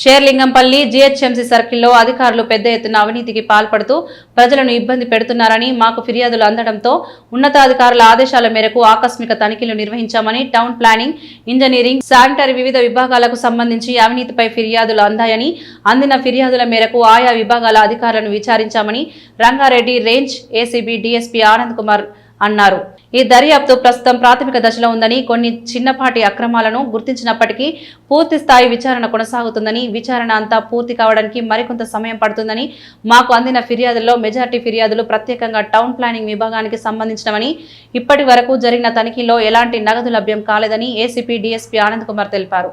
Serilingampally GHMC సర్కిల్లో అధికారులు పెద్ద ఎత్తున అవినీతికి పాల్పడుతూ ప్రజలను ఇబ్బంది పెడుతున్నారని మాకు ఫిర్యాదులు అందడంతో ఉన్నతాధికారుల ఆదేశాల మేరకు ఆకస్మిక తనిఖీలు నిర్వహించామని టౌన్ ప్లానింగ్, ఇంజనీరింగ్, శానిటరీ వివిధ విభాగాలకు సంబంధించి అవినీతిపై ఫిర్యాదులు అందాయని, అందిన ఫిర్యాదుల మేరకు ఆయా విభాగాల అధికారులను విచారించామని Rangareddy range ACB DSP Anand Kumar అన్నారు. ఈ దర్యాప్తు ప్రస్తుతం ప్రాథమిక దశలో ఉందని, కొన్ని చిన్నపాటి అక్రమాలను గుర్తించినప్పటికీ పూర్తి స్థాయి విచారణ కొనసాగుతుందని, విచారణ అంతా పూర్తి కావడానికి మరికొంత సమయం పడుతుందని, మాకు అందిన ఫిర్యాదుల్లో మెజార్టీ ఫిర్యాదులు ప్రత్యేకంగా టౌన్ ప్లానింగ్ విభాగానికి సంబంధించినవని, ఇప్పటి వరకు జరిగిన తనిఖీలో ఎలాంటి నగదు లభ్యం కాలేదని ఏసీపీ డీఎస్పీ ఆనంద్ కుమార్ తెలిపారు.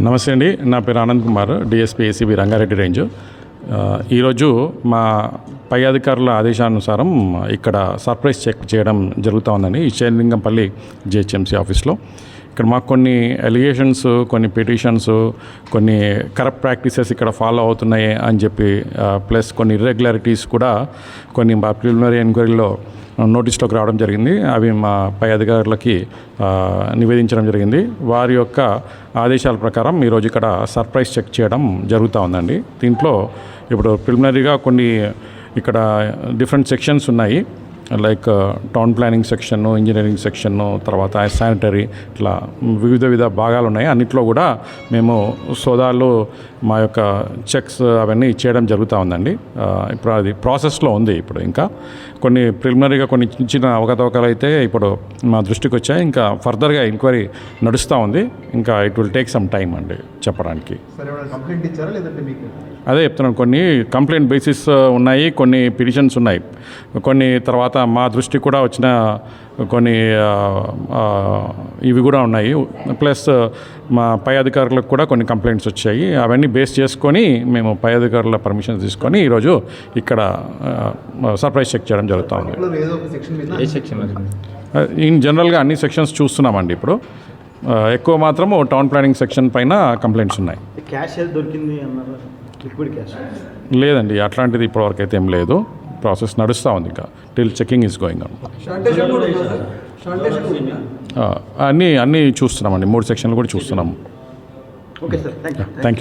నమస్తే అండి, నా పేరు Anand Kumar, DSP ACB Rangareddy range. ఈరోజు మా పై అధికారుల ఆదేశానుసారం ఇక్కడ సర్ప్రైజ్ చెక్ చేయడం జరుగుతూ ఉందని ఈ షేర్లింగంపల్లి జీహెచ్ఎంసీ ఆఫీస్లో. ఇక్కడ మాకు కొన్ని ఎలిగేషన్స్, కొన్ని పిటిషన్స్, కొన్ని కరప్ట్ ప్రాక్టీసెస్ ఇక్కడ ఫాలో అవుతున్నాయి అని చెప్పి, ప్లస్ కొన్ని ఇర్రెగ్యులారిటీస్ కూడా కొన్ని మా ప్రిలిమినరీ ఎంక్వైరీలో నోటీస్లోకి రావడం జరిగింది. అవి మా పై అధికారులకి నివేదించడం జరిగింది. వారి యొక్క ఆదేశాల ప్రకారం ఈరోజు ఇక్కడ సర్ప్రైజ్ చెక్ చేయడం జరుగుతూ ఉందండి. దీంట్లో ఇప్పుడు ప్రిలిమినరీగా కొన్ని ఇక్కడ డిఫరెంట్ సెక్షన్స్ ఉన్నాయి. Like town planning section, engineering section, తర్వాత శానిటరీ, ఇట్లా వివిధ భాగాలు ఉన్నాయి. అన్నిట్లో కూడా మేము సోదాలు, మా యొక్క చెక్స్ అవన్నీ చేయడం జరుగుతూ ఉందండి. ఇప్పుడు అది ప్రాసెస్లో ఉంది. ఇప్పుడు ఇంకా కొన్ని ప్రిలిమినరీగా కొన్ని చిన్న అవకతవకలు అయితే ఇప్పుడు మా దృష్టికి వచ్చాయి. ఇంకా ఫర్దర్గా ఎంక్వైరీ నడుస్తూ ఉంది. ఇంకా it will take some time అండి చెప్పడానికి. అదే చెప్తున్నాను, కొన్ని కంప్లైంట్ బేసిస్ ఉన్నాయి, కొన్ని పిటిషన్స్ ఉన్నాయి, కొన్ని తర్వాత మా దృష్టికి కూడా వచ్చిన కొన్ని ఇవి కూడా ఉన్నాయి. ప్లస్ మా పై అధికారులకు కూడా కొన్ని కంప్లైంట్స్ వచ్చాయి. అవన్నీ బేస్ చేసుకొని మేము పై అధికారుల పర్మిషన్ తీసుకొని ఈరోజు ఇక్కడ సర్ప్రైజ్ చెక్ చేయడం జరుగుతూ ఉంది. ఇన్ జనరల్గా అన్ని సెక్షన్స్ చూస్తున్నామండి. ఇప్పుడు ఎక్కువ మాత్రము టౌన్ ప్లానింగ్ సెక్షన్ పైన కంప్లైంట్స్ ఉన్నాయి. లేదండి, అట్లాంటిది ఇప్పటివరకు అయితే ఏం లేదు. ప్రాసెస్ నడుస్తూ ఉంది. ఇంకా till checking is going on. అన్నీ చూస్తున్నామండి. 3 సెక్షన్లు కూడా చూస్తున్నాము. Thank you.